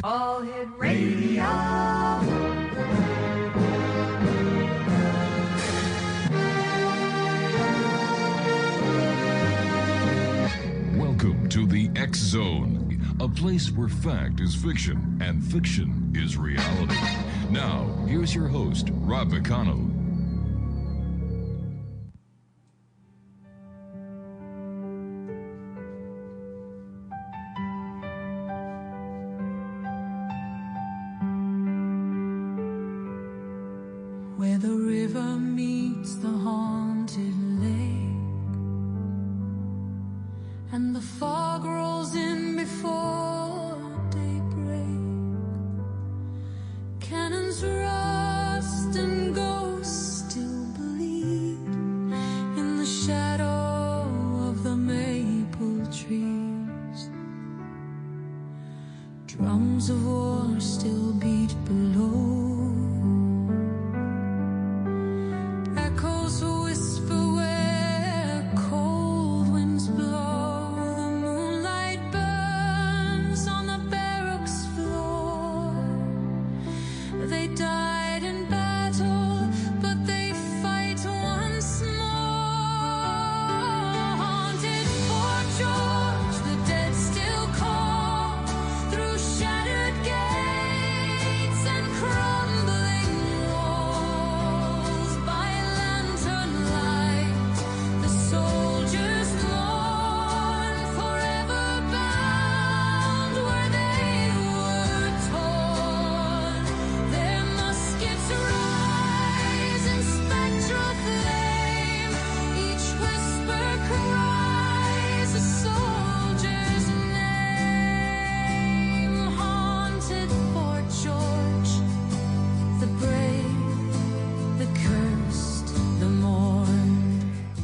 All Hit Radio. Welcome to the X Zone, a place where fact is fiction and fiction is reality. Now, here's your host, Rob McConnell. Where the river meets the haunted lake, and the fog rolls in before daybreak. Cannons rust and ghosts still bleed in the shadow of the maple trees. Drums of war still beat below.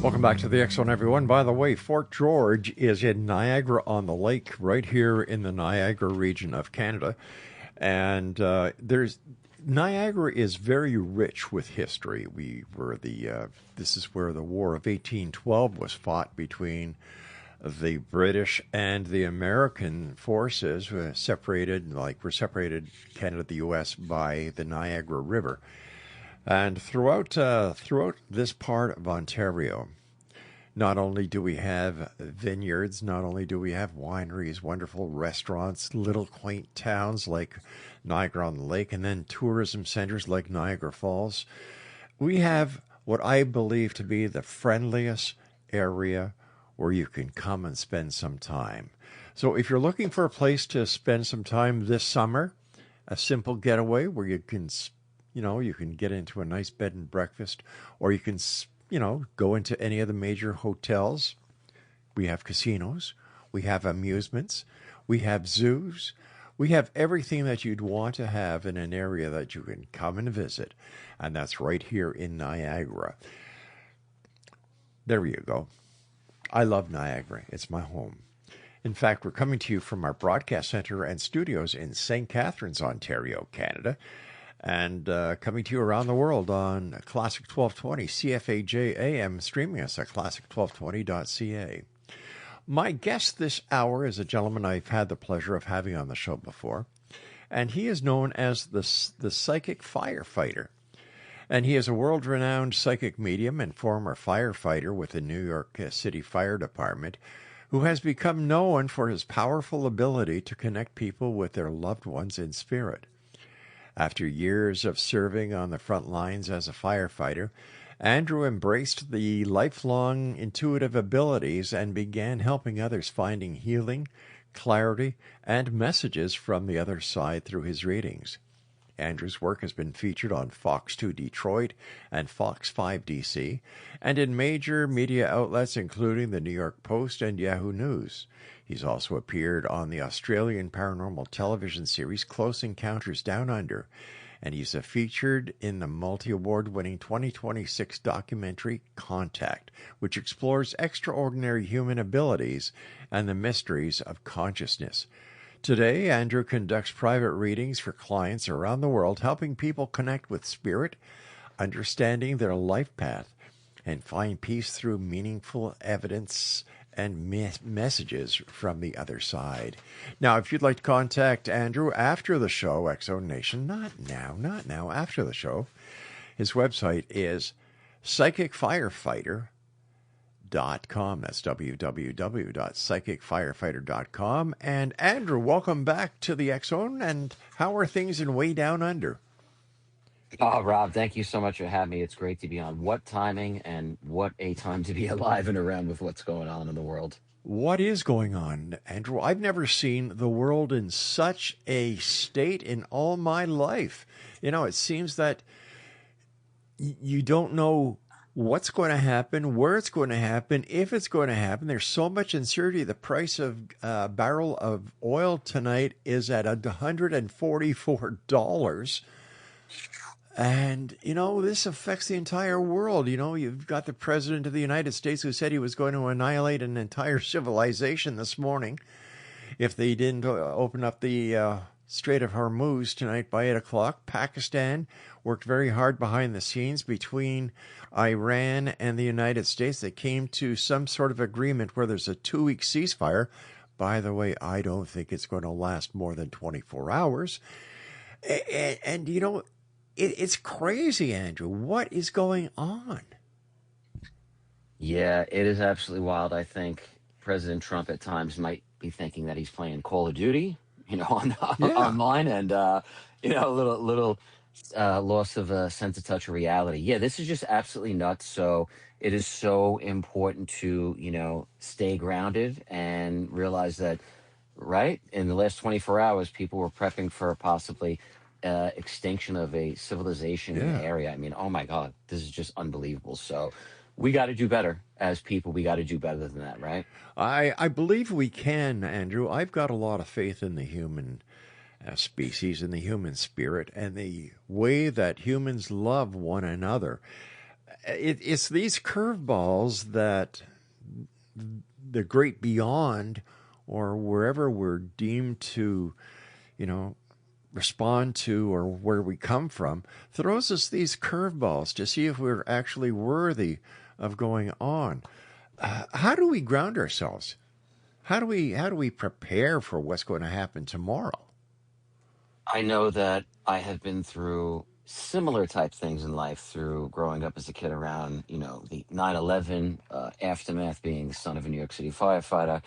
Welcome back to the X Zone, everyone. By the way, Fort George is in Niagara-on-the-Lake, right here in the Niagara region of Canada. And Niagara is very rich with history. This is where the War of 1812 was fought between the British and the American forces, were separated Canada, the U.S. by the Niagara River. And throughout this part of Ontario, not only do we have vineyards, not only do we have wineries, wonderful restaurants, little quaint towns like Niagara-on-the-Lake, and then tourism centers like Niagara Falls, we have what I believe to be the friendliest area where you can come and spend some time. So if you're looking for a place to spend some time this summer, a simple getaway where you can get into a nice bed and breakfast, or you can, go into any of the major hotels. We have casinos, we have amusements, we have zoos, we have everything that you'd want to have in an area that you can come and visit. And that's right here in Niagara. There you go. I love Niagara. It's my home. In fact, we're coming to you from our broadcast center and studios in St. Catharines, Ontario, Canada. And coming to you around the world on Classic 1220, CFAJ AM, streaming us at classic1220.ca. My guest this hour is a gentleman I've had the pleasure of having on the show before, and he is known as the psychic firefighter. And he is a world-renowned psychic medium and former firefighter with the New York City Fire Department, who has become known for his powerful ability to connect people with their loved ones in spirit. After years of serving on the front lines as a firefighter, Andrew embraced the lifelong intuitive abilities and began helping others finding healing, clarity, and messages from the other side through his readings. Andrew's work has been featured on Fox 2 Detroit and Fox 5 DC, and in major media outlets including the New York Post and Yahoo News. He's also appeared on the Australian paranormal television series Close Encounters Down Under, and he's featured in the multi-award-winning 2026 documentary Contact, which explores extraordinary human abilities and the mysteries of consciousness. Today, Andrew conducts private readings for clients around the world, helping people connect with spirit, understanding their life path, and find peace through meaningful evidence and messages from the other side. Now, if you'd like to contact Andrew after the show, X-Zone Nation, not now, after the show, his website is psychicfirefighter.com. That's www.psychicfirefighter.com. And Andrew, welcome back to the X-Zone. And how are things in Way Down Under? Oh, Rob, thank you so much for having me. It's great to be on. What timing, and what a time to be alive and around with what's going on in the world. What is going on, Andrew? I've never seen the world in such a state in all my life. You know, it seems that you don't know what's going to happen, where it's going to happen, if it's going to happen. There's so much uncertainty. The price of a barrel of oil tonight is at $144. And, you know, this affects the entire world. You know, you've got the president of the United States who said he was going to annihilate an entire civilization this morning if they didn't open up the Strait of Hormuz tonight by 8 o'clock. Pakistan worked very hard behind the scenes between Iran and the United States. They came to some sort of agreement where there's a 2-week ceasefire. By the way, I don't think it's going to last more than 24 hours. And you know, it's crazy, Andrew. What is going on? Yeah, it is absolutely wild. I think President Trump at times might be thinking that he's playing Call of Duty, you know, online, and you know, a little loss of sense of touch of reality. Yeah, this is just absolutely nuts. So it is so important to, you know, stay grounded and realize that, right, in the last 24 hours, people were prepping for possibly extinction of a civilization in the area. I mean, oh my God, this is just unbelievable. So we got to do better as people. We got to do better than that, right? I believe we can, Andrew. I've got a lot of faith in the human species, in the human spirit, and the way that humans love one another. It's these curveballs that the great beyond, or wherever we're deemed to, you know, respond to, or where we come from, throws us these curveballs to see if we're actually worthy of going on. How do we ground ourselves? How do we prepare for what's going to happen tomorrow? I know that I have been through similar type things in life through growing up as a kid around, you know, the 9/11 aftermath, being the son of a New York City firefighter,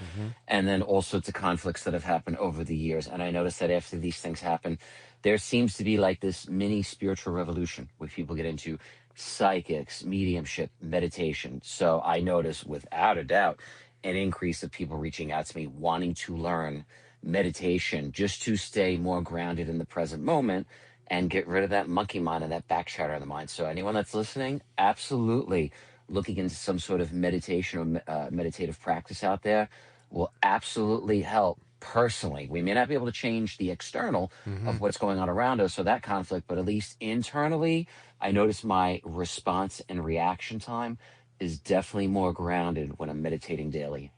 and then all sorts of conflicts that have happened over the years. And I noticed that after these things happen, there seems to be like this mini spiritual revolution where people get into psychics, mediumship, meditation. So I notice without a doubt an increase of people reaching out to me wanting to learn meditation just to stay more grounded in the present moment and get rid of that monkey mind and that back chatter in the mind. So anyone that's listening, absolutely looking into some sort of meditation or meditative practice out there will absolutely help personally. We may not be able to change the external of what's going on around us or that conflict, but at least internally, I notice my response and reaction time is definitely more grounded when I'm meditating daily.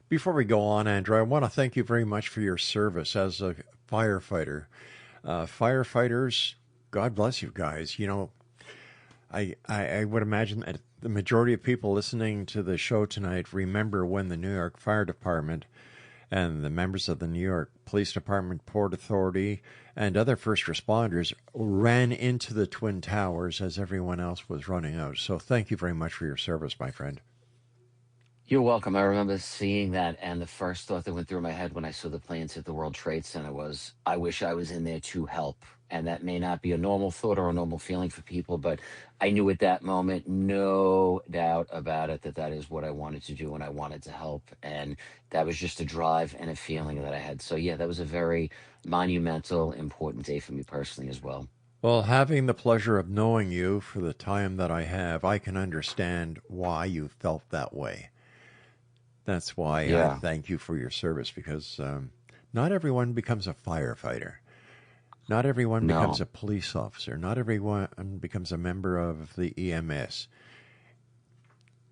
Before we go on, Andrew, I want to thank you very much for your service as a firefighter. Firefighters, God bless you guys. You know, I would imagine that the majority of people listening to the show tonight remember when the New York Fire Department and the members of the New York Police Department, Port Authority, and other first responders ran into the Twin Towers as everyone else was running out. So thank you very much for your service, my friend. You're welcome. I remember seeing that, and the first thought that went through my head when I saw the planes hit the World Trade Center was, I wish I was in there to help. And that may not be a normal thought or a normal feeling for people, but I knew at that moment, no doubt about it, that that is what I wanted to do and I wanted to help. And that was just a drive and a feeling that I had. So yeah, that was a very monumental, important day for me personally as well. Well, having the pleasure of knowing you for the time that I have, I can understand why you felt that way. That's why I thank you for your service, because not everyone becomes a firefighter. Not everyone becomes a police officer. Not everyone becomes a member of the EMS.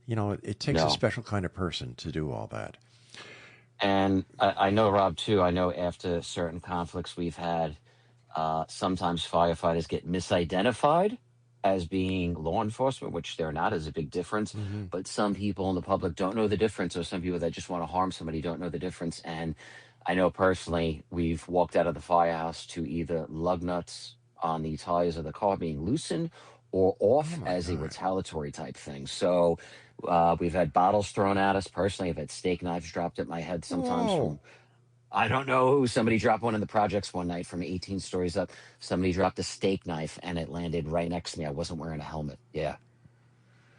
You know, it takes a special kind of person to do all that. And I know, Rob, too, I know after certain conflicts we've had, sometimes firefighters get misidentified as being law enforcement, which they're not, is a big difference. But some people in the public don't know the difference, or some people that just want to harm somebody don't know the difference. And I know personally, we've walked out of the firehouse to either lug nuts on the tires of the car being loosened or Oh off my as a God. retaliatory type thing. So we've had bottles thrown at us. Personally, I've had steak knives dropped at my head sometimes Whoa. from I don't know who. Somebody dropped one in the projects one night from 18 stories up. Somebody dropped a steak knife and it landed right next to me. I wasn't wearing a helmet. Yeah.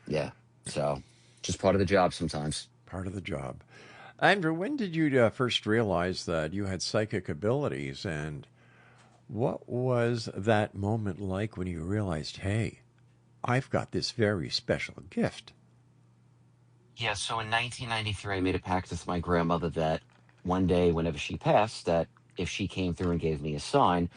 Yeah. So just part of the job sometimes. Part of the job. Andrew, when did you first realize that you had psychic abilities, and what was that moment like when you realized, hey, I've got this very special gift? Yeah. So in 1993, I made a pact with my grandmother that one day, whenever she passed, that if she came through and gave me a sign,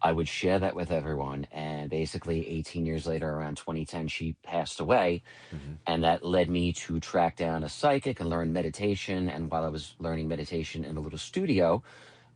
I would share that with everyone. And basically, 18 years later, around 2010, she passed away. Hmm. And that led me to track down a psychic and learn meditation. And while I was learning meditation in a little studio,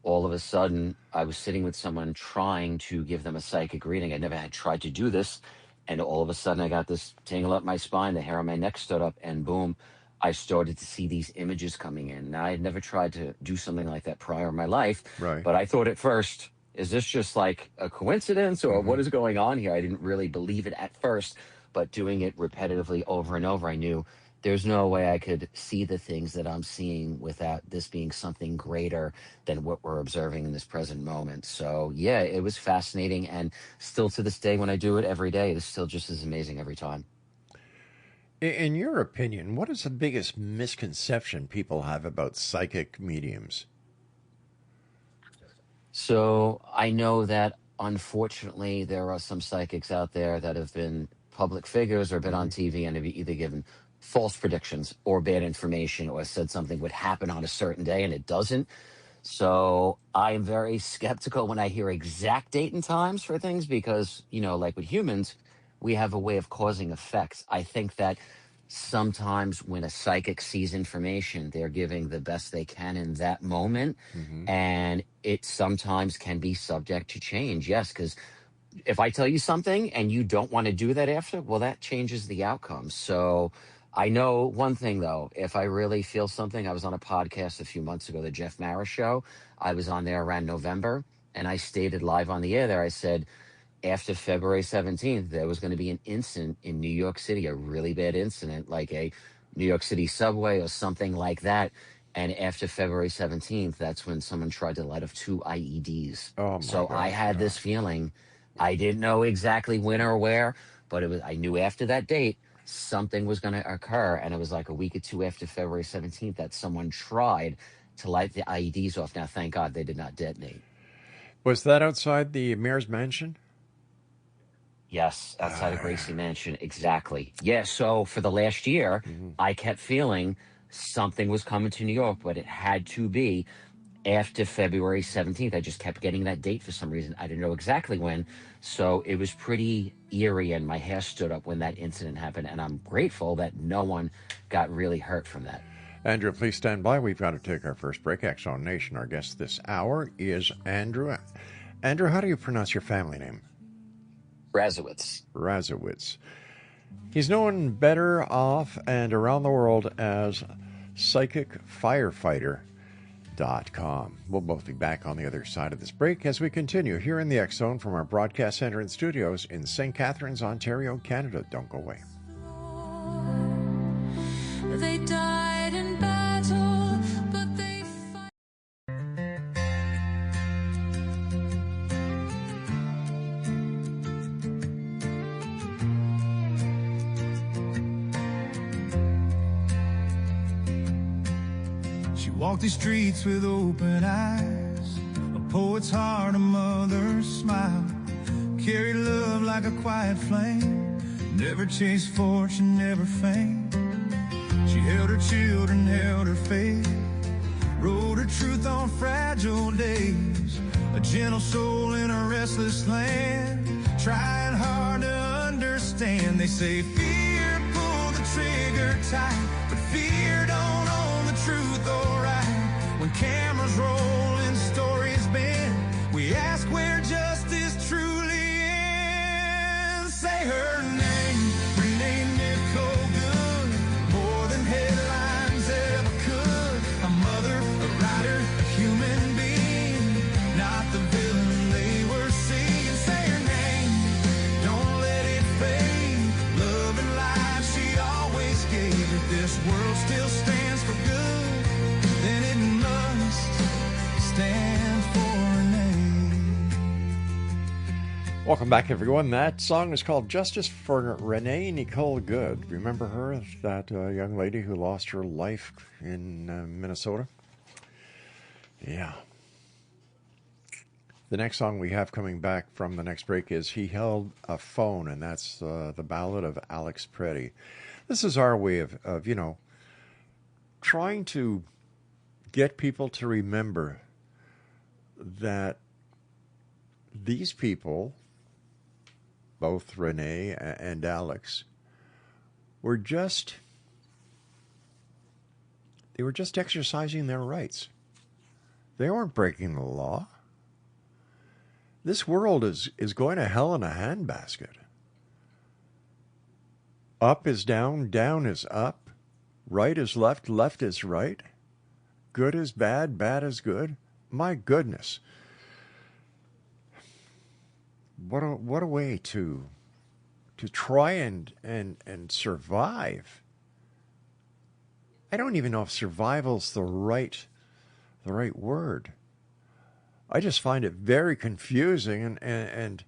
all of a sudden I was sitting with someone trying to give them a psychic reading. I never had tried to do this. And all of a sudden I got this tingle up my spine, the hair on my neck stood up, and boom, I started to see these images coming in. Now, I had never tried to do something like that prior in my life, Right. but I thought at first, is this just like a coincidence or Hmm. what is going on here? I didn't really believe it at first, but doing it repetitively over and over, I knew there's no way I could see the things that I'm seeing without this being something greater than what we're observing in this present moment. So, yeah, it was fascinating. And still to this day, when I do it every day, it's still just as amazing every time. In your opinion, what is the biggest misconception people have about psychic mediums? So I know that unfortunately there are some psychics out there that have been public figures or been on Hmm. TV and have either given false predictions or bad information or said something would happen on a certain day and it doesn't. So I am very skeptical when I hear exact date and times for things because, like with humans, we have a way of causing effects. I think that sometimes when a psychic sees information, they're giving the best they can in that moment. Hmm. And it sometimes can be subject to change. Yes, because if I tell you something and you don't want to do that after, well, that changes the outcome. So I know one thing though, if I really feel something, I was on a podcast a few months ago, the Jeff Maris show. I was on there around November and I stated live on the air there. I said, after February 17th, there was going to be an incident in New York City, a really bad incident, like a New York City subway or something like that. And after February 17th, that's when someone tried to light off two IEDs. Oh my So I had God. this feeling. I didn't know exactly when or where, but I knew after that date something was going to occur. And it was like a week or two after February 17th that someone tried to light the IEDs off. Now, thank God they did not detonate. Was that outside the mayor's mansion? Yes, outside of Ah. Gracie Mansion, exactly. Yeah, so for the last year, Mhm. I kept feeling something was coming to New York, but it had to be after February 17th. I just kept getting that date for some reason. I didn't know exactly when. So it was pretty eerie, and my hair stood up when that incident happened. And I'm grateful that no one got really hurt from that. Andrew, please stand by. We've got to take our first break. Exxon Nation. Our guest this hour is Andrew. Andrew, how do you pronounce your family name? RADZIEWICZ. RADZIEWICZ. He's known better off and around the world as PsychicFirefighter.com. We'll both be back on the other side of this break as we continue here in the X Zone from our broadcast center and studios in St. Catharines, Ontario, Canada. Don't go away. They died in battle, but they fight. She walked the streets with open eyes, a poet's heart, a mother's smile. Carried love like a quiet flame, never chased fortune, never fame. She held her children, held her faith, wrote her truth on fragile days. A gentle soul in a restless land, trying hard to understand. They say fear, pull the trigger tight, but fear don't own the truth, alright. When cameras roll and stories bend, we ask where justice truly ends. Say her Welcome back, everyone. That song is called Justice for Renee Nicole Good. Remember her, that young lady who lost her life in Minnesota? Yeah. The next song we have coming back from the next break is He Held a Phone, and that's the ballad of Alex Preddy. This is our way of, trying to get people to remember that these people, both Renee and Alex, they were just exercising their rights. They weren't breaking the law. This world is going to hell in a handbasket. Up is down, down is up, right is left, left is right, good is bad, bad is good. My goodness. What a way to try and survive. I don't even know if survival's the right word. I just find it very confusing, and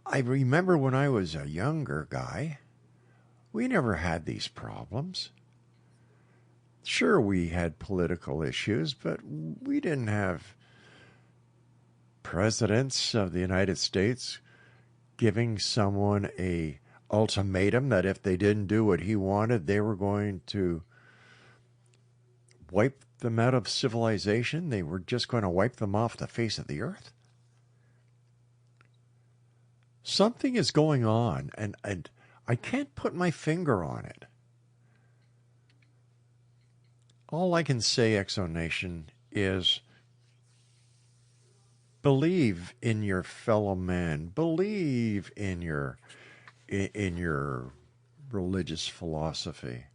I remember when I was a younger guy, we never had these problems. Sure, we had political issues, but we didn't have presidents of the United States giving someone a ultimatum that if they didn't do what he wanted, they were going to wipe them out of civilization. They were just going to wipe them off the face of the earth. Something is going on, and I can't put my finger on it. All I can say, Exonation, is believe in your fellow man. Believe in your religious philosophy.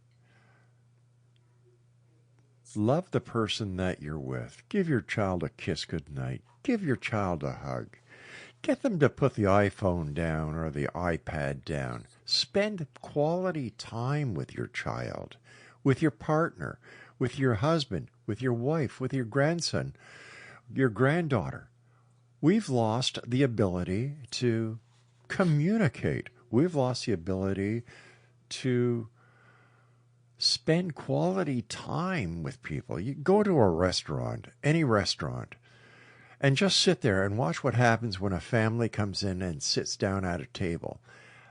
Love the person that you're with. Give your child a kiss goodnight. Give your child a hug. Get them to put the iPhone down or the iPad down. Spend quality time with your child, with your partner, with your husband, with your wife, with your grandson, your granddaughter. We've lost the ability to communicate. We've lost the ability to spend quality time with people. You go to a restaurant, any restaurant, and just sit there and watch what happens when a family comes in and sits down at a table.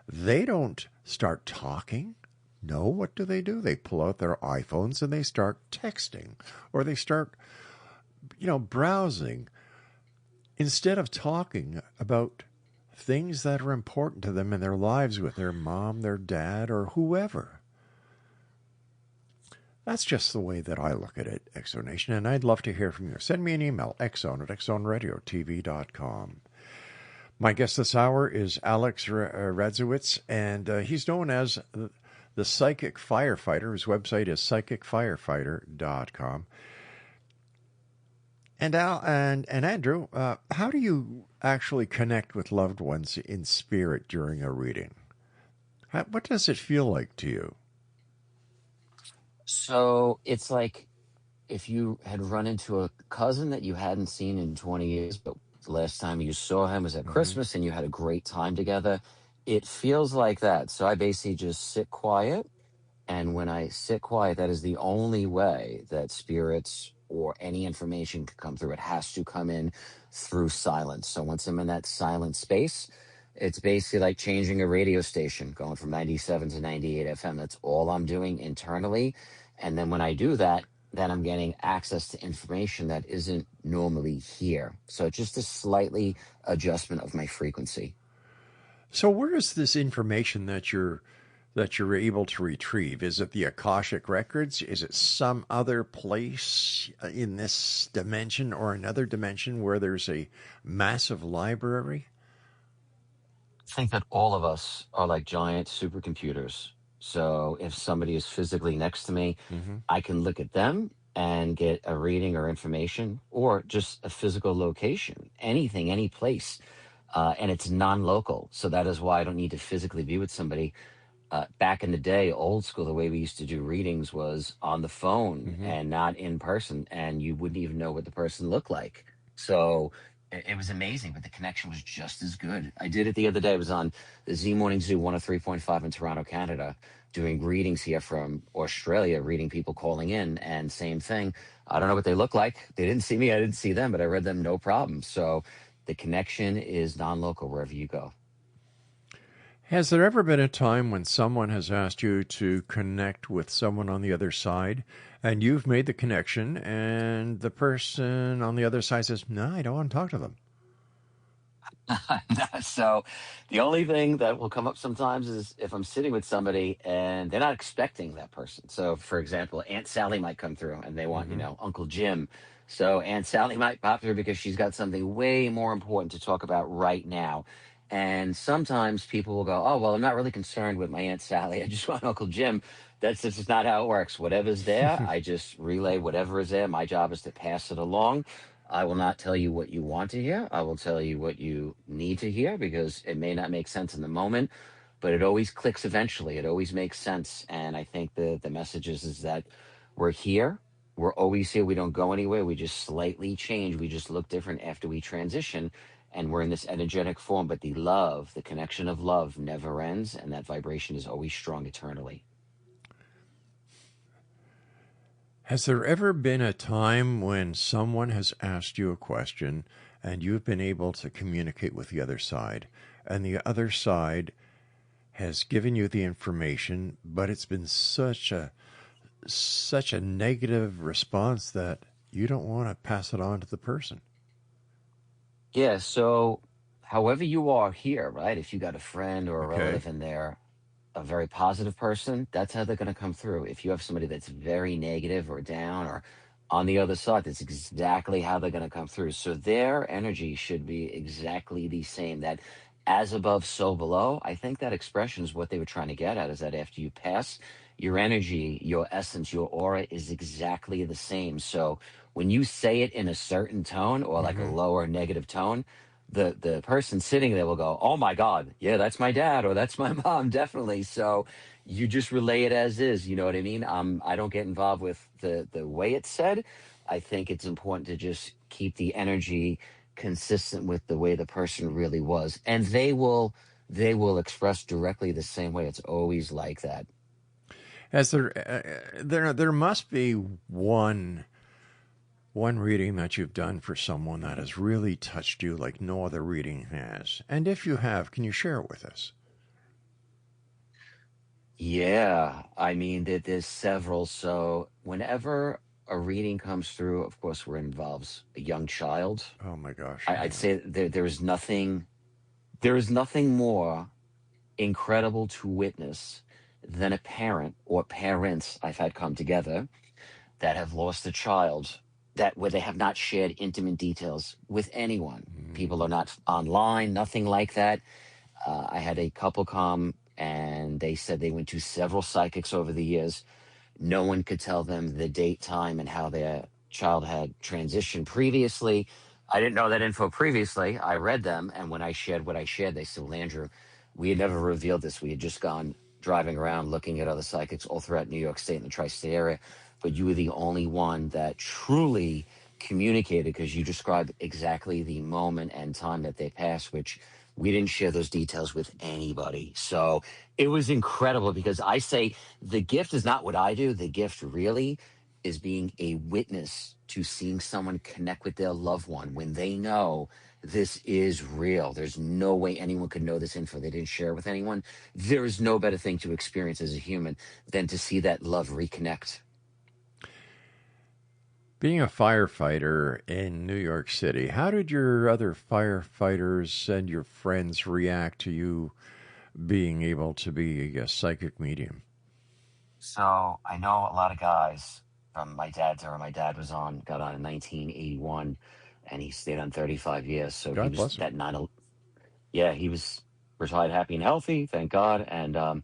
They don't start talking. No, what do? They pull out their iPhones and they start texting, or they start, browsing, instead of talking about things that are important to them in their lives with their mom, their dad, or whoever. That's just the way that I look at it, Exonation, and I'd love to hear from you. Send me an email, exon@exonradiotv.com. My guest this hour is Alex RADZIEWICZ, and he's known as the Psychic Firefighter. His website is psychicfirefighter.com. And Andrew, how do you actually connect with loved ones in spirit during a reading? What does it feel like to you? So it's like if you had run into a cousin that you hadn't seen in 20 years, but the last time you saw him was at Christmas and you had a great time together. It feels like that. So I basically just sit quiet. And when I sit quiet, that is the only way that spirits or any information can come through. It has to come in through silence. So once I'm in that silent space, it's basically like changing a radio station, going from 97 to 98 FM. That's all I'm doing internally. And then when I do that, then I'm getting access to information that isn't normally here. So it's just a slightly adjustment of my frequency. So where is this information that you're able to retrieve? Is it the Akashic Records? Is it some other place in this dimension or another dimension where there's a massive library? I think that all of us are like giant supercomputers. So if somebody is physically next to me, I can look at them and get a reading or information or just a physical location, anything, any place. And it's non-local. So that is why I don't need to physically be with somebody. Back in the day, old school, the way we used to do readings was on the phone and not in person. And you wouldn't even know what the person looked like. So it was amazing, but the connection was just as good. I did it the other day. I was on the Z Morning Zoo 103.5 in Toronto, Canada, doing readings here from Australia, reading people calling in, and same thing. I don't know what they look like. They didn't see me. I didn't see them, but I read them no problem. So the connection is non-local wherever you go. Has there ever been a time when someone has asked you to connect with someone on the other side and you've made the connection and the person on the other side says, no, I don't want to talk to them? So the only thing that will come up sometimes is if I'm sitting with somebody and they're not expecting that person. So for example, Aunt Sally might come through and they want, Uncle Jim. So Aunt Sally might pop through because she's got something way more important to talk about right now. And sometimes people will go, oh, well, I'm not really concerned with my Aunt Sally. I just want Uncle Jim. That's just not how it works. Whatever's there, I just relay whatever is there. My job is to pass it along. I will not tell you what you want to hear. I will tell you what you need to hear because it may not make sense in the moment, but it always clicks eventually. It always makes sense. And I think the message is that we're here. We're always here. We don't go anywhere. We just slightly change. We just look different after we transition. And we're in this energetic form. But the love, the connection of love never ends. And that vibration is always strong eternally. Has there ever been a time when someone has asked you a question and you've been able to communicate with the other side, and the other side has given you the information, but it's been such a negative response that you don't want to pass it on to the person? Yeah. So however you are here, right? If you got a friend or a Okay. relative in there, a very positive person, that's how they're going to come through. If you have somebody that's very negative or down or on the other side, that's exactly how they're going to come through. So their energy should be exactly the same. That as above, so below. I think that expression is what they were trying to get at, is that after you pass, your energy, your essence, your aura is exactly the same. So when you say it in a certain tone or like a lower negative tone, the person sitting there will go, oh my God, yeah, that's my dad or that's my mom, definitely. So you just relay it as is, you know what I mean? I don't get involved with the way it's said. I think it's important to just keep the energy consistent with the way the person really was. And they will express directly the same way. It's always like that. As there must be one reading that you've done for someone that has really touched you like no other reading has. And if you have, can you share it with us? Yeah, I mean, there's several. So whenever a reading comes through, of course, where it involves a young child, Oh my gosh. I'd say there is nothing more incredible to witness than a parent or parents I've had come together that have lost a child, that where they have not shared intimate details with anyone. People are not online, nothing like that. I had a couple come and they said they went to several psychics over the years. No one could tell them the date, time, and how their child had transitioned previously. I didn't know that info previously. I read them, and when I shared what I shared, they said, well, Andrew, we had never revealed this. We had just gone driving around looking at other psychics all throughout New York State and the tri-state area, but you were the only one that truly communicated because you described exactly the moment and time that they passed, which we didn't share those details with anybody. So it was incredible because I say the gift is not what I do. The gift really is being a witness to seeing someone connect with their loved one when they know this is real. There's no way anyone could know this info. They didn't share it with anyone. There is no better thing to experience as a human than to see that love reconnect. Being a firefighter in New York City, how did your other firefighters and your friends react to you being able to be a psychic medium? So I know a lot of guys from my dad's era. My dad got on in 1981, and he stayed on 35 years. So he God was bless him. that yeah, he was retired, happy and healthy, thank God. And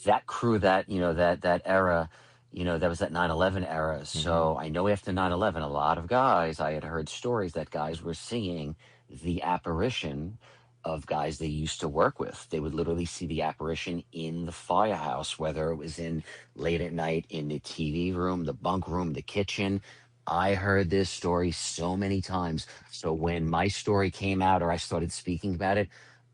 that crew, that era, that was that 9/11 era. So I know after 9/11, a lot of guys, I had heard stories that guys were seeing the apparition of guys they used to work with. They would literally see the apparition in the firehouse, whether it was in late at night in the TV room, the bunk room, the kitchen. I heard this story so many times. So when my story came out or I started speaking about it,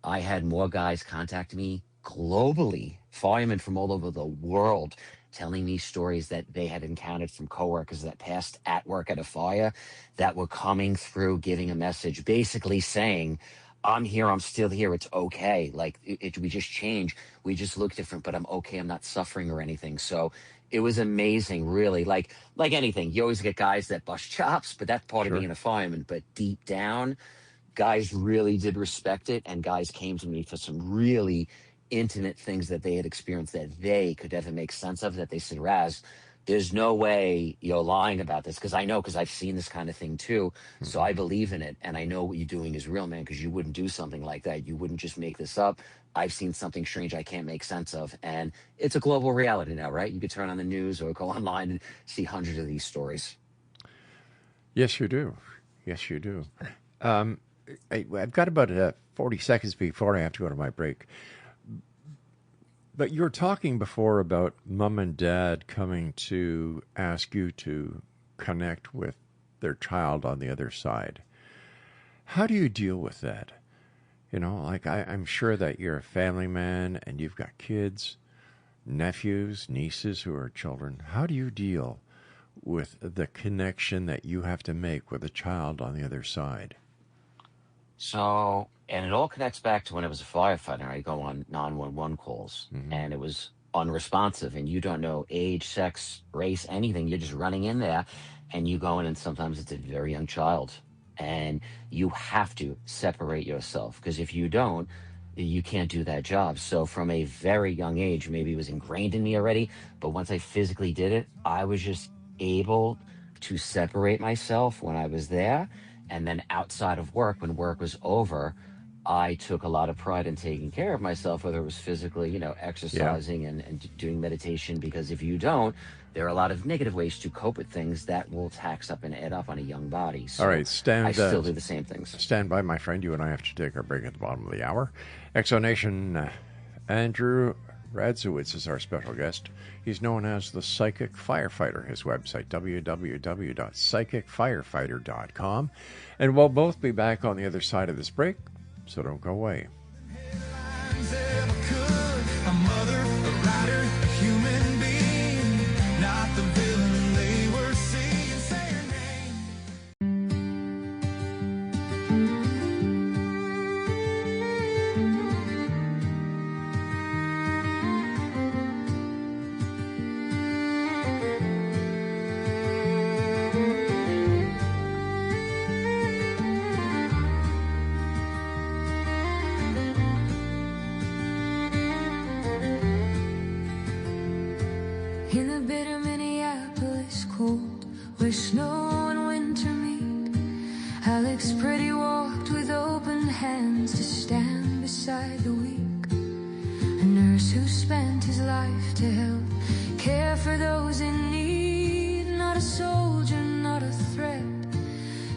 I had more guys contact me globally, firemen from all over the world, telling me stories that they had encountered from coworkers that passed at work at a fire that were coming through, giving a message, basically saying, I'm here, I'm still here, it's okay. Like we just change. We just look different, but I'm okay. I'm not suffering or anything. So it was amazing, really. Like anything, you always get guys that bust chops, but that's part of Sure. being a fireman. But deep down, guys really did respect it, and guys came to me for some really intimate things that they had experienced that they could never make sense of. That they said, Raz, there's no way you're lying about this, because I know, because I've seen this kind of thing too. So I Mhm. believe in it, and I know what you're doing is real, man, because you wouldn't do something like that. You wouldn't just make this up. I've seen something strange I can't make sense of, and it's a global reality now, right? You could turn on the news or go online and see hundreds of these stories. Yes, you do. Yes, you do. Um, I've got about 40 seconds before I have to go to my break. But you were talking before about mom and dad coming to ask you to connect with their child on the other side. How do you deal with that? You know, like I'm sure that you're a family man and you've got kids, nephews, nieces who are children. How do you deal with the connection that you have to make with a child on the other side? So, and it all connects back to when I was a firefighter. I go on 911 calls, Hmm. and it was unresponsive, and you don't know age, sex, race, anything. You're just running in there, and you go in, and sometimes it's a very young child, and you have to separate yourself, because if you don't, you can't do that job. So from a very young age, maybe it was ingrained in me already, but once I physically did it, I was just able to separate myself when I was there. And then outside of work, when work was over, I took a lot of pride in taking care of myself, whether it was physically, Yeah. exercising and doing meditation, because if you don't, there are a lot of negative ways to cope with things that will tax up and add up on a young body. All So right, I still do the same things. stand by, my friend. You and I have to take our break at the bottom of the hour. Exonation, Andrew RADZIEWICZ is our special guest. He's known as the Psychic Firefighter. His website, www.psychicfirefighter.com. And we'll both be back on the other side of this break, so don't go away. Headlines ever could. A mother, a writer, a human being, not the villain they were seeing. Say her name. In the bitter Minneapolis cold, where snow and winter meet, Alex Pretty walked with open hands to stand beside the weak. A nurse who spent his life to help care for those in need. Not a soldier, not a threat,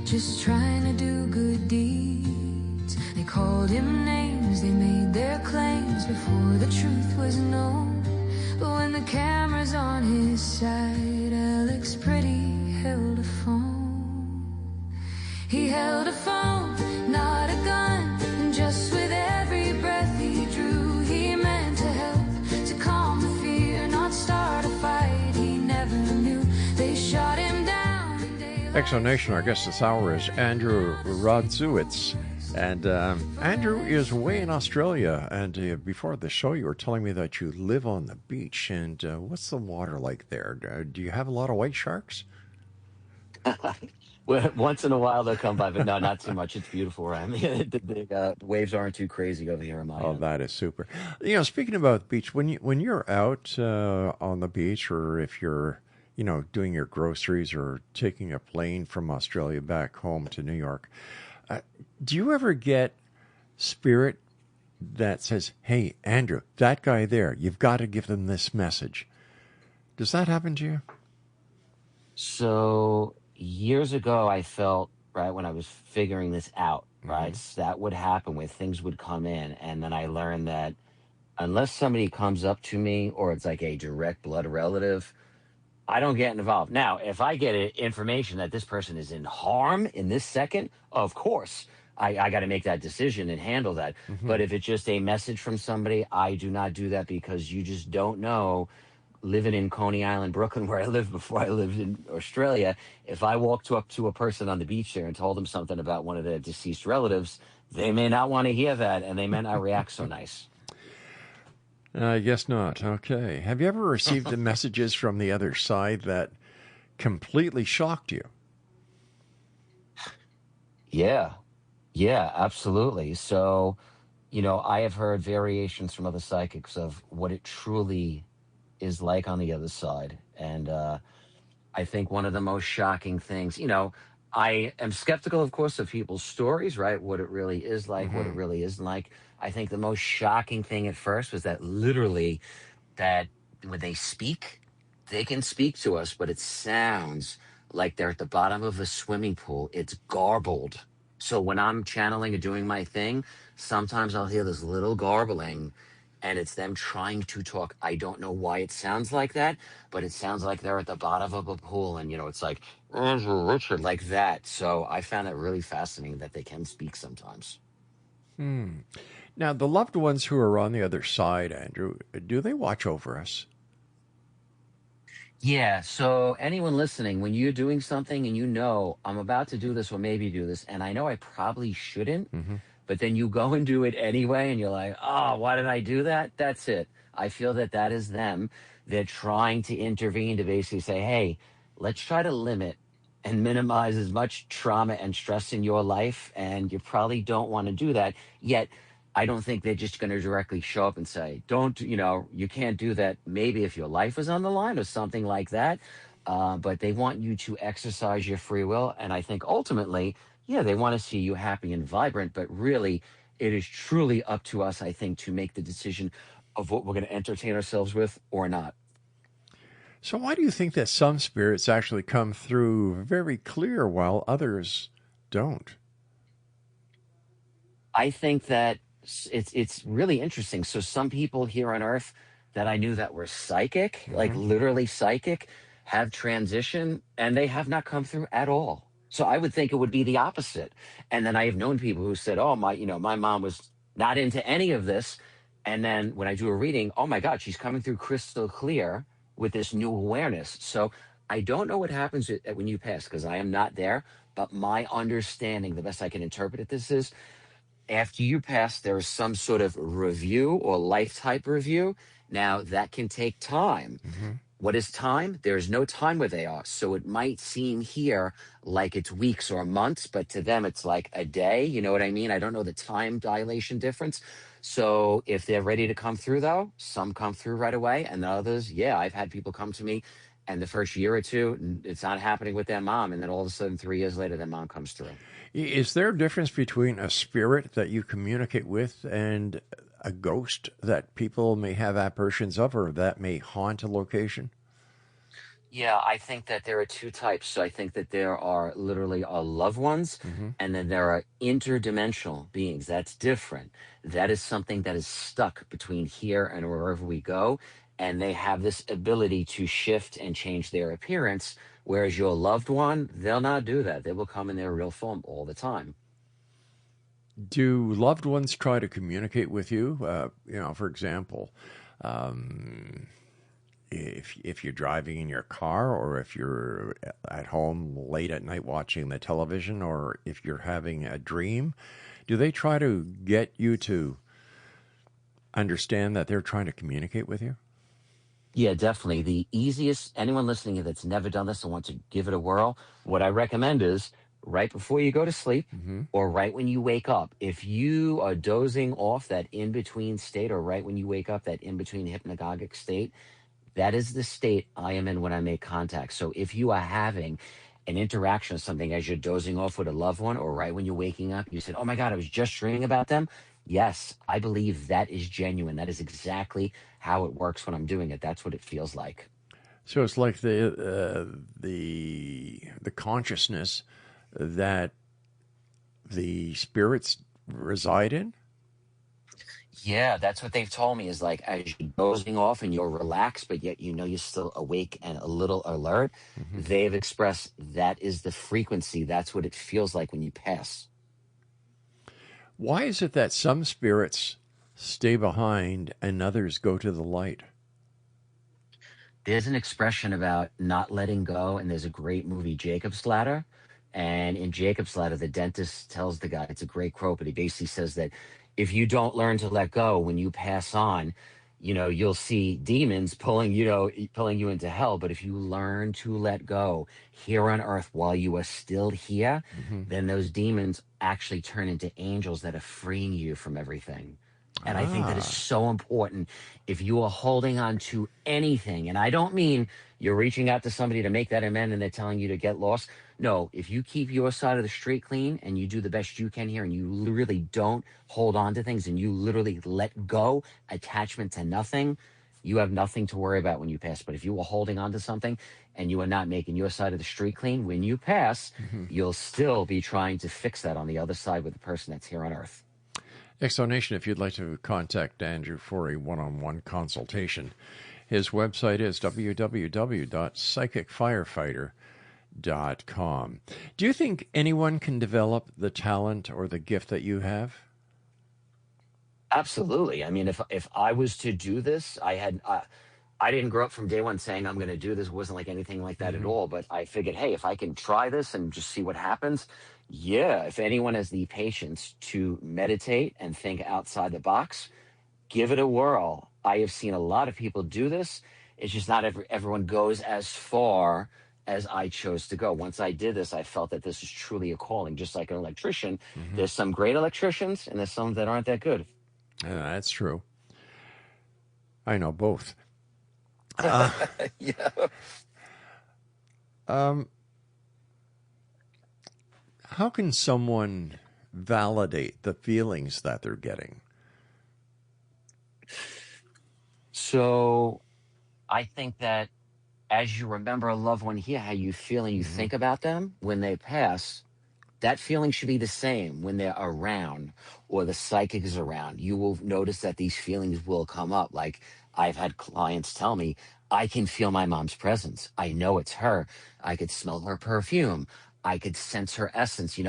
just trying to do good deeds. They called him names, they made their claims before the truth was known. But when the camera's on his side, Alex Pretty held a phone. He held a phone, not a gun, and just with every breath he drew, he meant to help, to calm the fear, not start a fight he never knew. They shot him down. Exonation, our guest this hour is Andrew RADZIEWICZ. And Andrew is way in Australia. And before the show, you were telling me that you live on the beach. And what's the water like there? Do you have a lot of white sharks? Well, once in a while they'll come by, but no, not too much. It's beautiful where I'm. The waves aren't too crazy over here on my Oh, end. that is super. You know, speaking about the beach, when you're out on the beach, or if you're doing your groceries or taking a plane from Australia back home to New York, do you ever get spirit that says, "Hey, Andrew, that guy there, you've got to give them this message"? Does that happen to you? So years ago, I felt, right, when I was figuring this out, Hmm. right, that would happen where things would come in. And then I learned that unless somebody comes up to me or it's like a direct blood relative, I don't get involved. Now, if I get information that this person is in harm in this second, of course, I got to make that decision and handle that. Hmm. But if it's just a message from somebody, I do not do that because you just don't know. Living in Coney Island, Brooklyn, where I lived before I lived in Australia, if I walked up to a person on the beach there and told them something about one of their deceased relatives, they may not want to hear that and they may not react so nice. I guess not. Okay. Have you ever received the messages from the other side that completely shocked you? Yeah. Yeah, absolutely. So, I have heard variations from other psychics of what it truly is like on the other side. And I think one of the most shocking things, I am skeptical, of course, of people's stories, right? What it really is like, what it Hmm. really isn't like. I think the most shocking thing at first was that literally that when they speak, they can speak to us, but it sounds like they're at the bottom of a swimming pool. It's garbled. So when I'm channeling and doing my thing, sometimes I'll hear this little garbling and it's them trying to talk. I don't know why it sounds like that, but it sounds like they're at the bottom of a pool and, it's like, Andrew Richard, like that. So I found that really fascinating that they can speak sometimes. Hmm. Now, the loved ones who are on the other side, Andrew, do they watch over us? Yeah. So anyone listening, when you're doing something and I'm about to do this or maybe do this, and I know I probably shouldn't, Hmm. but then you go and do it anyway, and you're like, oh, why did I do that? That's it. I feel that that is them. They're trying to intervene to basically say, hey, let's try to limit and minimize as much trauma and stress in your life. And you probably don't want to do that. Yet, I don't think they're just going to directly show up and say, don't, you can't do that. Maybe if your life is on the line or something like that. But they want you to exercise your free will. And I think ultimately, yeah, they want to see you happy and vibrant, but really, it is truly up to us, I think, to make the decision of what we're going to entertain ourselves with or not. So, why do you think that some spirits actually come through very clear while others don't? I think that it's really interesting. So some people here on Earth that I knew that were psychic, like Hmm. literally psychic, have transition and they have not come through at all. So I would think it would be the opposite. And then I have known people who said, "Oh, my mom was not into any of this." And then when I do a reading, oh my God, she's coming through crystal clear with this new awareness. So I don't know what happens when you pass because I am not there. But my understanding, the best I can interpret it, this is after you pass, there is some sort of review or life type review. Now, that can take time. Hmm. What is time? There's no time where they are. So it might seem here like it's weeks or months, but to them, it's like a day. You know what I mean? I don't know the time dilation difference. So if they're ready to come through, though, some come through right away. And the others, yeah, I've had people come to me and the first year or two, it's not happening with their mom. And then all of a sudden, 3 years later, their mom comes through. Is there a difference between a spirit that you communicate with and a ghost that people may have apparitions of or that may haunt a location? Yeah, I think that there are two types. So I think that there are literally our loved ones, Hmm. and then there are interdimensional beings. That's different. That is something that is stuck between here and wherever we go. And they have this ability to shift and change their appearance. Whereas your loved one, they'll not do that. They will come in their real form all the time. Do loved ones try to communicate with you? For example, um, if you're driving in your car or if you're at home late at night watching the television or if you're having a dream, do they try to get you to understand that they're trying to communicate with you? Yeah, definitely. The easiest, anyone listening that's never done this and wants to give it a whirl, what I recommend is right before you go to sleep Hmm. or right when you wake up. If you are dozing off that in between state or right when you wake up, that in between hypnagogic state, that is the state I am in when I make contact. So if you are having an interaction or something as you're dozing off with a loved one, or right when you're waking up, you said, oh my God, I was just dreaming about them. Yes, I believe that is genuine. That is exactly how it works when I'm doing it. That's what it feels like. So it's like the consciousness that the spirits reside in. Yeah, that's what they've told me is like as you're dozing off and you're relaxed, but yet you know you're still awake and a little alert. Hmm. They've expressed that is the frequency. That's what it feels like when you pass. Why is it that some spirits stay behind and others go to the light? There's an expression about not letting go, and there's a great movie, Jacob's Ladder. And in Jacob's Ladder, the dentist tells the guy, it's a great quote, but he basically says that if you don't learn to let go when you pass on, you know, you'll see demons pulling, pulling you into hell. But if you learn to let go here on earth while you are still here, Hmm. then those demons actually turn into angels that are freeing you from everything. And I think that is Ah, so important if you are holding on to anything. And I don't mean you're reaching out to somebody to make that amend and they're telling you to get lost. No, if you keep your side of the street clean and you do the best you can here and you really don't hold on to things and you literally let go, attachment to nothing, you have nothing to worry about when you pass. But if you are holding on to something and you are not making your side of the street clean, when you pass, hmm. you'll still be trying to fix that on the other side with the person that's here on earth. Explanation, if you'd like to contact Andrew for a one-on-one consultation, his website is www.psychicfirefighter.com. Do you think anyone can develop the talent or the gift that you have? Absolutely. I mean, if I was to do this, I didn't grow up from day one saying I'm going to do this. It wasn't like anything like that at Hmm. all. But I figured, hey, if I can try this and just see what happens, yeah. If anyone has the patience to meditate and think outside the box, give it a whirl. I have seen a lot of people do this. It's just not everyone goes as far as I chose to go. Once I did this, I felt that this is truly a calling. Just like an electrician, Hmm. there's some great electricians and there's some that aren't that good. That's true. I know both. Uh, Yeah. um, how can someone validate the feelings that they're getting? So I think that as you remember a loved one here, how you feel and you Hmm. think about them when they pass, that feeling should be the same when they're around or the psychic is around. You will notice that these feelings will come up. Like I've had clients tell me, I can feel my mom's presence. I know it's her. I could smell her perfume. I could sense her essence.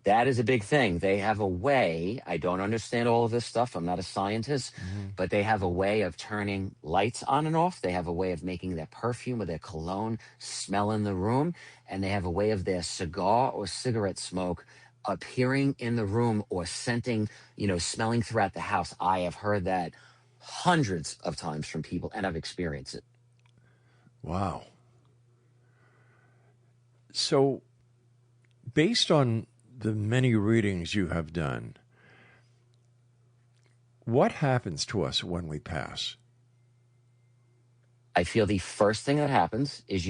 That is a big thing. They have a way. I don't understand all of this stuff. I'm not a scientist, Hmm. but they have a way of turning lights on and off. They have a way of making their perfume or their cologne smell in the room, and they have a way of their cigar or cigarette smoke appearing in the room or scenting, smelling throughout the house. I have heard that hundreds of times from people and I've experienced it. Wow. So, based on the many readings you have done, what happens to us when we pass? I feel the first thing that happens is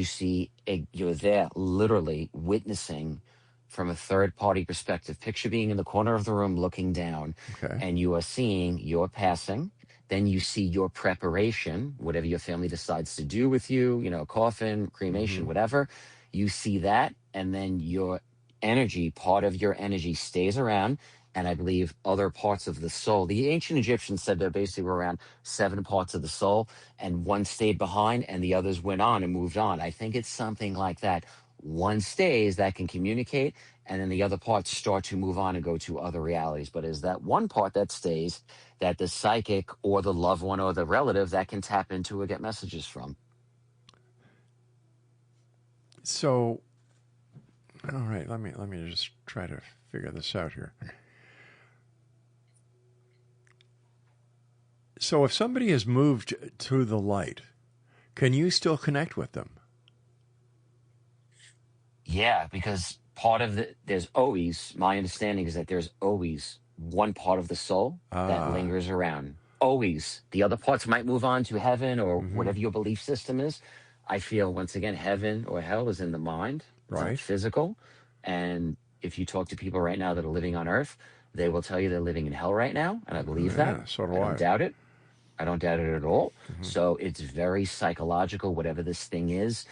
you're there literally witnessing from a third party perspective. Picture being in the corner of the room looking down Okay. and you are seeing your passing. Then you see your preparation, whatever your family decides to do with you, coffin, Hmm. cremation, whatever. You see that. And then your energy, part of your energy stays around. And I believe other parts of the soul. The ancient Egyptians said there basically were around 7 parts of the soul and one stayed behind and the others went on and moved on. I think it's something like that. One stays that can communicate, and then the other parts start to move on and go to other realities. But is that one part that stays that the psychic or the loved one or the relative that can tap into or get messages from? So, all right, let me just try to figure this out here. So, if somebody has moved to the light, can you still connect with them? Yeah, because there's always, my understanding is that there's always one part of the soul that Ah. lingers around. Always. The other parts might move on to heaven or Hmm. whatever your belief system is. I feel, once again, heaven or hell is in the mind, it's not Right. physical. And if you talk to people right now that are living on earth, they will tell you they're living in hell right now. And I believe that. Yeah. So do I don't I. doubt it. I don't doubt it at all. Hmm. So it's very psychological, whatever this thing is.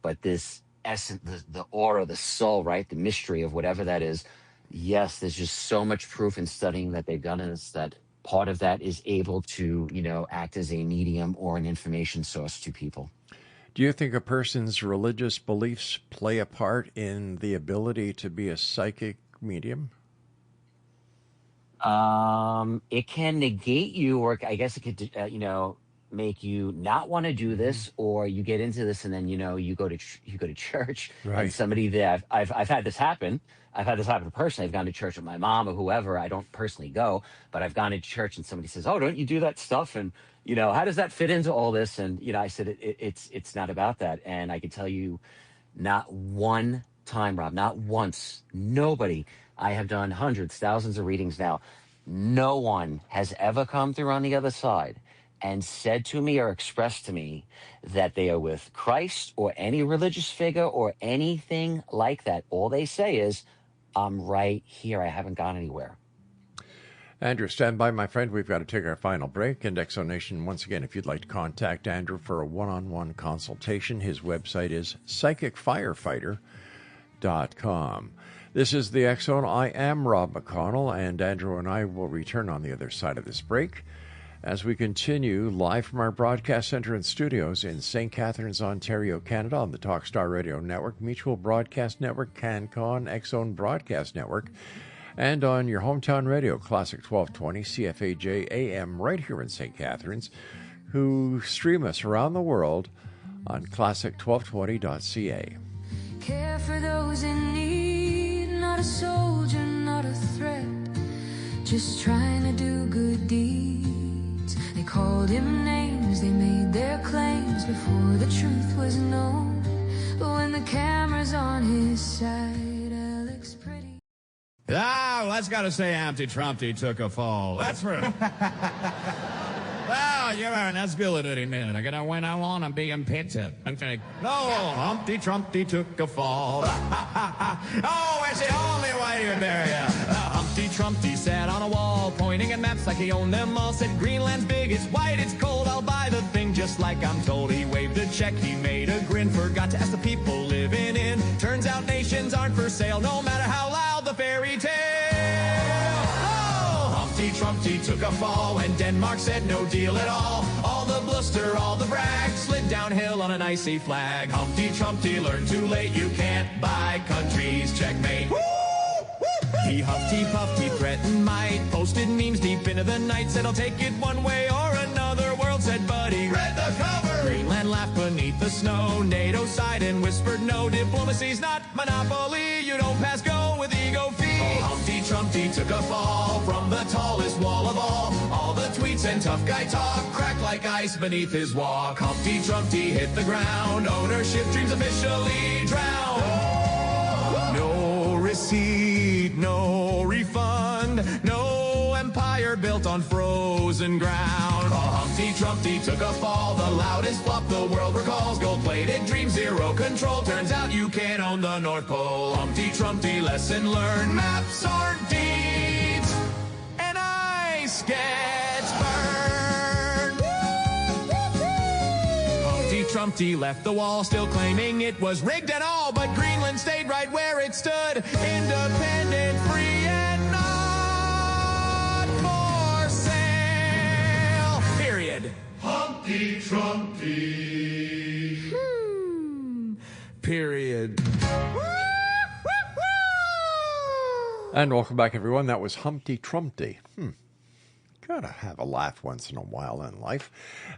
But this essence, the aura, the soul, right? The mystery of whatever that is. Yes, there's just so much proof in studying that they've done is that part of that is able to, act as a medium or an information source to people. Do you think a person's religious beliefs play a part in the ability to be a psychic medium? It can negate you, or I guess it could, make you not want to do this, or you get into this and then, you go to church and Right. somebody that I've had this happen. I've had this happen personally. I've gone to church with my mom or whoever. I don't personally go, but I've gone to church and somebody says, "Oh, don't you do that stuff?" And, how does that fit into all this? And, I said, it's not about that. And I can tell you, not one time, Rob, not once, nobody. I have done hundreds, thousands of readings now. No one has ever come through on the other side and said to me or expressed to me that they are with Christ or any religious figure or anything like that. All they say is, "I'm right here. I haven't gone anywhere." Andrew, stand by, my friend. We've got to take our final break. And Exonation, once again, if you'd like to contact Andrew for a one-on-one consultation, his website is psychicfirefighter.com. This is the X Zone. I am Rob McConnell, and Andrew and I will return on the other side of this break as we continue live from our broadcast center and studios in St. Catharines, Ontario, Canada, on the Talkstar Radio Network, Mutual Broadcast Network, CanCon, X Zone Broadcast Network, and on your hometown radio, Classic 1220, CFAJ AM, right here in St. Catharines, who stream us around the world on classic1220.ca. Care for those in need, not a soldier, not a threat, just trying to do good deeds. They called him names, they made their claims before the truth was known. But when the camera's on his side, Alex pretty. Well, that's got to say Humpty Trumpty took a fall. That's for... Well, you're an asbility man. I'm going to win I want to be in pizza. No, Humpty Trumpty took a fall. Oh, it's the only way to bury ya. Humpty Trumpty sat on a wall, pointing at maps like he owned them all. Said, "Greenland's big, it's white, it's cold. I'll buy the thing just like I'm told." He waved a check, he made a grin. Forgot to ask the people living in. Turns out nations aren't for sale, no matter how loud the fairy tale. Humpty Trumpty took a fall when Denmark said no deal at all. All the bluster, all the brag, slid downhill on an icy flag. Humpty Trumpty learned too late, you can't buy countries. Checkmate. He huffed, he puffed, he threatened might, posted memes deep into the night, said I'll take it one way or another. World said, buddy, read the cover. Greenland laughed beneath the snow, NATO sighed and whispered no. Diplomacy's not monopoly, you don't pass go with ego fee. Oh, Humpty Trumpty took a fall from the tallest wall of all the tweets and tough guy talk cracked like ice beneath his walk. Humpty Trumpty hit the ground, ownership dreams officially drowned. No receipt, no refund, no empire built on frozen ground. Oh, Humpty Trumpty took a fall, the loudest flop the world recalls. Gold-plated dream, zero control, turns out you can't own the North Pole. Humpty Trumpty, lesson learned, maps aren't deeds, and ice gets burned. Humpty Trumpty left the wall, still claiming it was rigged and all, but Greenland stayed right where it stood, independent, free, and not for sale. Period. Humpty Trumpty. Period. And welcome back, everyone. That was Humpty Trumpty. Gotta have a laugh once in a while in life.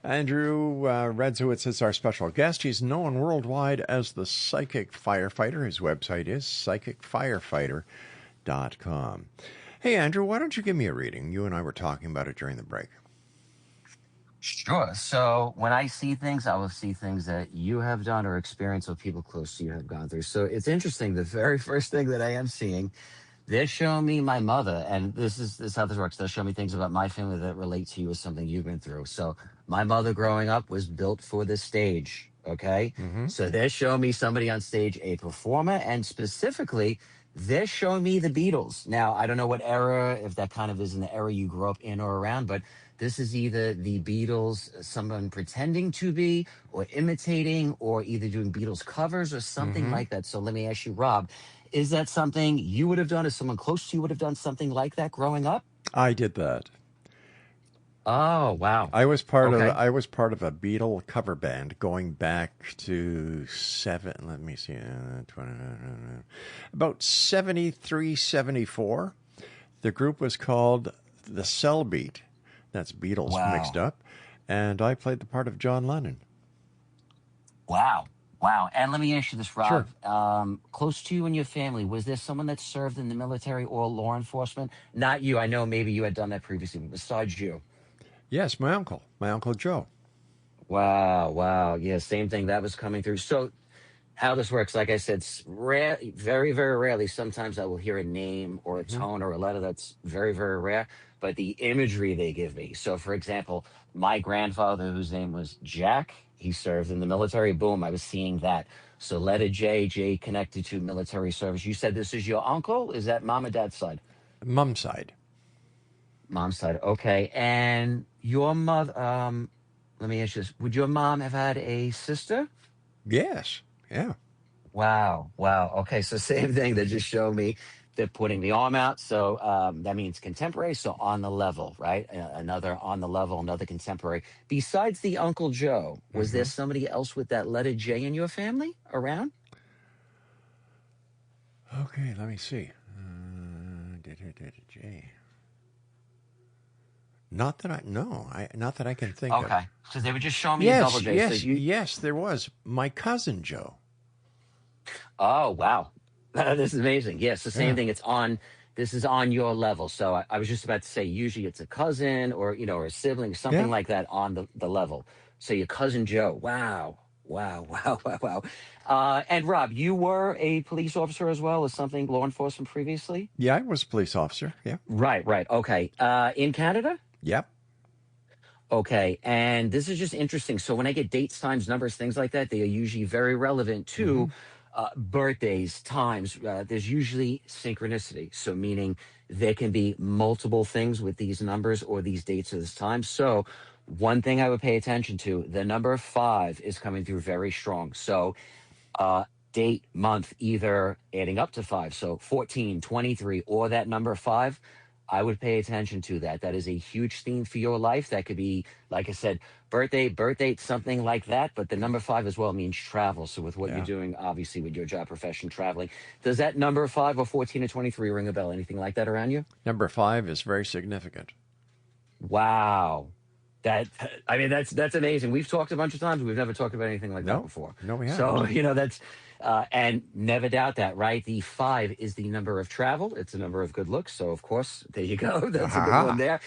Andrew RADZIEWICZ is our special guest. He's known worldwide as the Psychic Firefighter. His website is psychicfirefighter.com. Hey, Andrew, why don't you give me a reading? You and I were talking about it during the break. Sure. So when I see things, I will see things that you have done or experienced or people close to you have gone through. So it's interesting. The very first thing that I am seeing, they're showing me my mother, and this is how this works. They'll show me things about my family that relate to you as something you've been through. So my mother growing up was built for this stage, okay? So they're showing me somebody on stage, a performer, and specifically, they're showing me the Beatles. Now, I don't know what era, if that kind of is in the era you grew up in or around, but this is either the Beatles, someone pretending to be, or imitating, or either doing Beatles covers or something like that. So let me ask you, Rob, is that something you would have done, or someone close to you would have done something like that growing up? I did that. Oh, wow. I was part Okay. of a Beatle cover band going back to about 73, 74. The group was called the Cell Beat. That's Beatles mixed Wow. up. And I played the part of John Lennon. Wow. Wow. And let me ask you this, Sure. Rob. Close to you and your family, was there someone that served in the military or law enforcement? Not you. I know maybe you had done that previously, but besides you. Yes, my Uncle Joe. Wow. Wow. Yeah, same thing. That was coming through. So how this works, like I said, rare, very, very rarely. Sometimes I will hear a name or a Hmm. tone or a letter that's very, very rare. But the imagery they give me. So, for example, my grandfather, whose name was Jack, he served in the military. Boom, I was seeing that. So, letter J, J connected to military service. You said this is your uncle? Is that mom or dad's side? Mum's side. Mom's side. Okay. And your mother, let me ask you this. Would your mom have had a sister? Yes. Yeah. Wow. Wow. Okay. So same thing that just showed me they're putting the arm out. So that means contemporary. So on the level, right? Another on the level, another contemporary. Besides the Uncle Joe, was there Hmm. somebody else with that letter J in your family around? Okay, let me see. J. Not that I can think of. Okay. Because they were just showing me a double J. So you, Yes, there was. My cousin Joe. oh, wow. This is amazing. Yes. The same Yeah. thing. This is on your level. So I was just about to say, usually it's a cousin or, or a sibling, something Yeah. like that on the level. So your cousin Joe. Wow. Wow. Wow. Wow. Wow. And Rob, you were a police officer as well as something law enforcement previously? Yeah, I was a police officer. Yeah. Right. Right. Okay. In Canada? Yep. Okay. And this is just interesting. So when I get dates, times, numbers, things like that, they are usually very relevant Hmm. to birthdays, times. There's usually synchronicity. So meaning there can be multiple things with these numbers or these dates or this time. So one thing I would pay attention to, the number 5 is coming through very strong. So uh, date, month, either adding up to 5. So 14, 23, or that number 5. I would pay attention to that. That is a huge theme for your life. That could be, like I said, birthday, something like that. But the number 5 as well means travel. So with what you're Yeah. doing, obviously with your job profession, traveling, does that number 5 or 14 or 23 ring a bell? Anything like that around you? Number 5 is very significant. Wow. That I mean, that's amazing. We've talked a bunch of times. We've never talked about anything like that No, before. no, we So haven't. that's and never doubt that, right? The 5 is the number of travel. It's the number of good looks. So of course, there you go. That's a good one Ha there.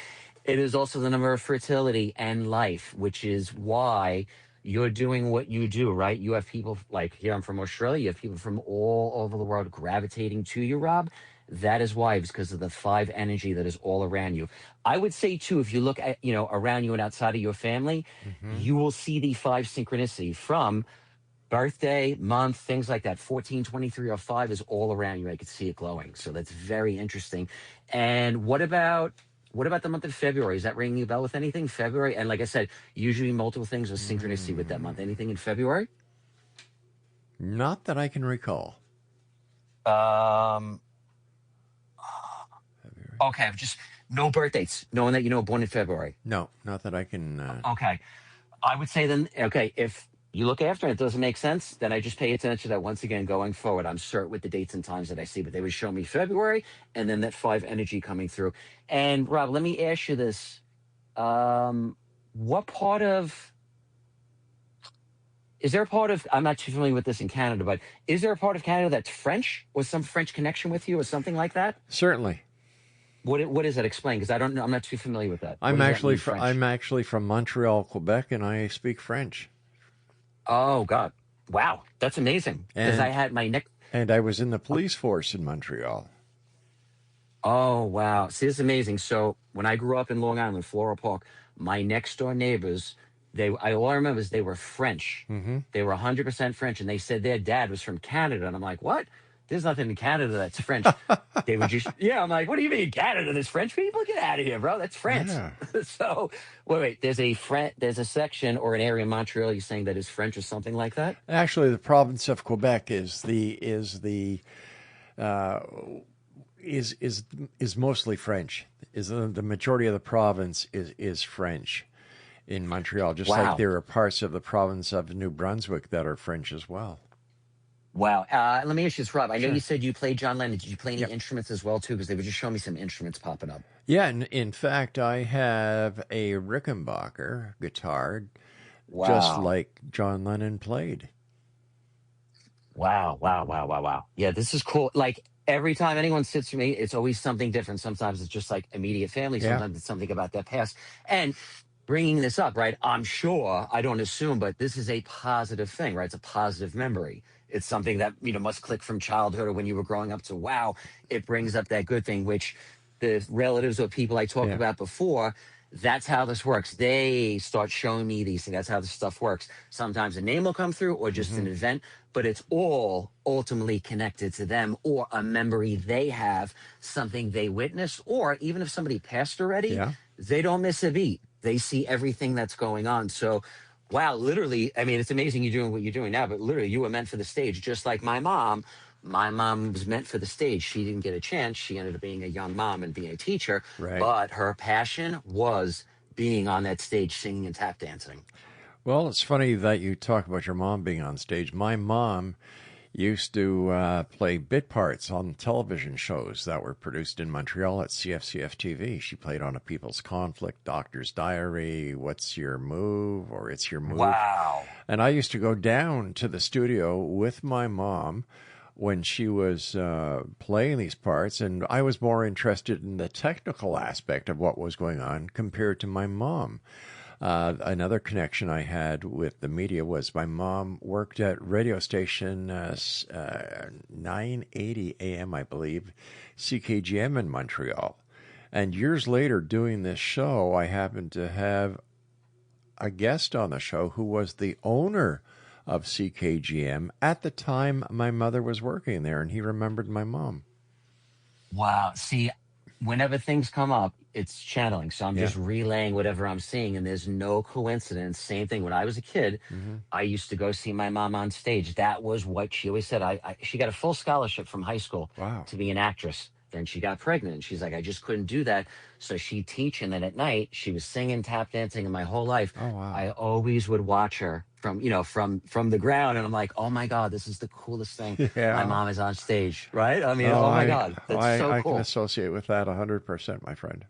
It is also the number of fertility and life, which is why you're doing what you do, right? You have people like here. I'm from Australia. You have people from all over the world gravitating to you, Rob. That is why, it's because of the 5 energy that is all around you. I would say too, if you look at, around you and outside of your family, Hmm. you will see the 5 synchronicity from birthday, month, things like that. 14, 23, or 5 is all around you. I could see it glowing. So that's very interesting. And what about the month of February? Is that ringing a bell with anything? February? And like I said, usually multiple things are synchronicity with that month. Anything in February? Not that I can recall. Um, February. okay, just no birth dates, knowing that born in February. No, not that I can. Okay. I would say then, okay, if you look after it, it doesn't make sense, then I just pay attention to that once again going forward. I'm certain with the dates and times that I see, but they would show me February and then that 5 energy coming through. And Rob, let me ask you this. What part of, is there a part of, I'm not too familiar with this in Canada, but is there a part of Canada that's French or some French connection with you or something like that? Certainly. What is that? Explain, because I don't know. I'm not too familiar with that. What I'm does that actually mean, French? I'm actually from Montreal, Quebec, and I speak French. Oh, God. Wow. That's amazing. Because I And had my next, and I was in the police force in Montreal. oh, wow. See, this is amazing. So when I grew up in Long Island, Floral Park, my next door neighbors, all I remember is they were French. Hmm. They were 100% French. And they said their dad was from Canada. And I'm like, what? There's nothing in Canada that's French. They would just, yeah, I'm like, what do you mean Canada? There's French people? Get out of here, bro. That's France. Yeah. So wait, there's a section or an area in Montreal you're saying that is French or something like that? Actually, the province of Quebec is the is mostly French. Is the majority of the province is French in Montreal, just like Wow. there are parts of the province of New Brunswick that are French as well. Wow. Let me ask you this, Rob. I know Sure. you said you played John Lennon. Did you play any Yep. instruments as well, too? Because they were just showing me some instruments popping up. Yeah, and in fact, I have a Rickenbacker guitar, just Wow. like John Lennon played. Wow. Wow. Wow. Wow. Wow. Yeah, this is cool. Like every time anyone sits with me, it's always something different. Sometimes it's just like immediate family. Yeah. Sometimes it's something about their past. And bringing this up, right? I'm sure, I don't assume, but this is a positive thing, right? It's a positive memory. It's something that, must click from childhood or when you were growing up to wow, it brings up that good thing, which the relatives or people I talked Yeah. about before, that's how this works. They start showing me these things. That's how this stuff works. Sometimes a name will come through or just an event, but it's all ultimately connected to them or a memory they have, something they witnessed, or even if somebody passed already, Yeah. they don't miss a beat. They see everything that's going on. So, wow, literally, I mean, it's amazing you're doing what you're doing now, but literally, you were meant for the stage, just like my mom. My mom was meant for the stage. She didn't get a chance. She ended up being a young mom and being a teacher, Right. but her passion was being on that stage singing and tap dancing. Well, it's funny that you talk about your mom being on stage. My mom used to play bit parts on television shows that were produced in Montreal at CFCF TV. She played on A People's Conflict, Doctor's Diary, What's Your Move, or It's Your Move. Wow. And I used to go down to the studio with my mom when she was playing these parts, and I was more interested in the technical aspect of what was going on compared to my mom. Another connection I had with the media was my mom worked at radio station 980 AM, I believe, CKGM in Montreal. And years later, doing this show, I happened to have a guest on the show who was the owner of CKGM at the time my mother was working there, and he remembered my mom. Wow. See, whenever things come up, it's channeling. So I'm Yeah. just relaying whatever I'm seeing, and there's no coincidence. Same thing. When I was a kid, I used to go see my mom on stage. That was what she always said. She got a full scholarship from high school Wow. to be an actress. Then she got pregnant, and she's like, I just couldn't do that. So she'd teach, and then at night she was singing, tap dancing, and my whole life, Oh, wow. I always would watch her from the ground, and I'm like, oh my god, this is the coolest thing. Yeah. My mom is on stage, right? I mean, oh my god, that's so I cool. can associate with that 100%, my friend.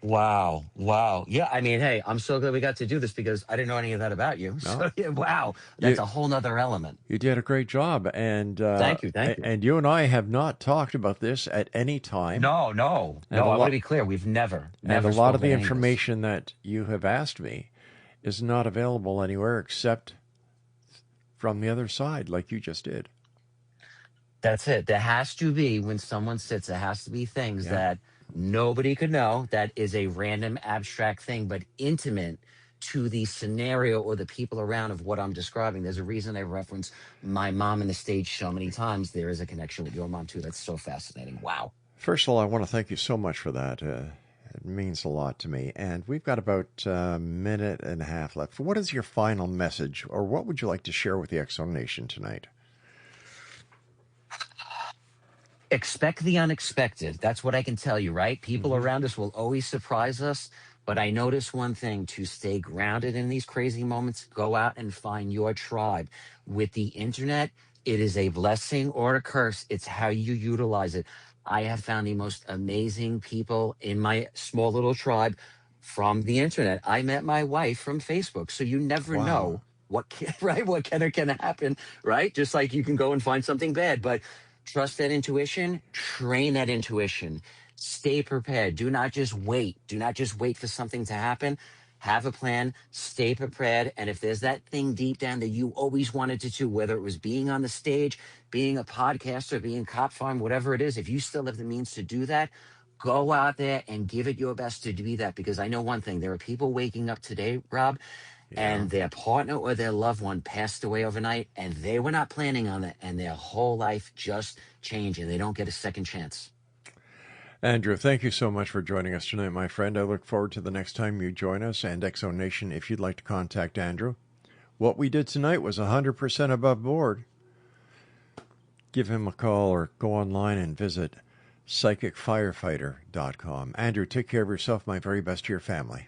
Wow. Wow. Yeah. I mean, hey, I'm so glad we got to do this because I didn't know any of that about you. So, yeah, wow. That's a whole nother element. You did a great job, and Thank you. And you and I have not talked about this at any time. No. And I want to be clear. We've never. And a lot of the spoken any this. information that you have asked me is not available anywhere except from the other side, like you just did. That's it. There has to be, when someone sits, there has to be things that nobody could know. That is a random abstract thing, but intimate to the scenario or the people around of what I'm describing. There's a reason I reference my mom in the stage so many times. There is a connection with your mom too. That's so fascinating. Wow. First of all, I want to thank you so much for that. It means a lot to me. And we've got about a minute and a half left. What is your final message, or what would you like to share with the X-Zone Nation tonight? Expect the unexpected. That's what I can tell you, right? People around us will always surprise us. But I notice one thing: to stay grounded in these crazy moments, go out and find your tribe. With the internet, it is a blessing or a curse. It's how you utilize it. I have found the most amazing people in my small little tribe from the internet. I met my wife from Facebook. So you never know what can, right? What can or can happen, right? Just like you can go and find something bad, but trust that intuition, train that intuition. Stay prepared. Do not just wait. Do not just wait for something to happen. Have a plan. Stay prepared. And if there's that thing deep down that you always wanted to do, whether it was being on the stage, being a podcaster, being cop farm, whatever it is, if you still have the means to do that, go out there and give it your best to do that. Because I know one thing: there are people waking up today, Rob, and their partner or their loved one passed away overnight, and they were not planning on it, and their whole life just changed, and they don't get a second chance. Andrew, thank you so much for joining us tonight, my friend. I look forward to the next time you join us. And X-Zone Nation, if you'd like to contact Andrew, what we did tonight was 100% above board. Give him a call or go online and visit psychicfirefighter.com. Andrew, take care of yourself. My very best to your family.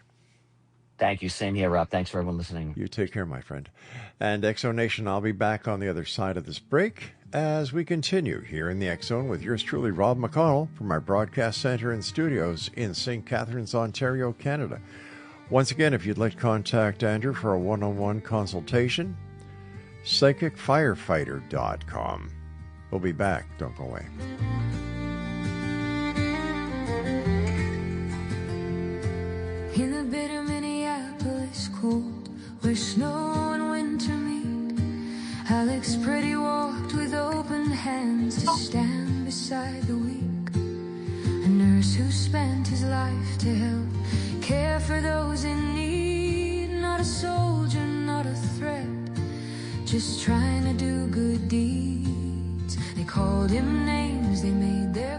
Thank you. Same here, Rob. Thanks for everyone listening. You take care, my friend. And X-Zone Nation, I'll be back on the other side of this break as we continue here in the X-Zone with yours truly, Rob McConnell, from our broadcast center and studios in St. Catharines, Ontario, Canada. Once again, if you'd like to contact Andrew for a one-on-one consultation, psychicfirefighter.com. We'll be back. Don't go away. In the bitter Minneapolis cold, where snow and winter meet, Alex Pretty walked with open hands to stand beside the weak. A nurse who spent his life to help care for those in need. Not a soldier, not a threat, just trying to do good deeds. They called him names, they made their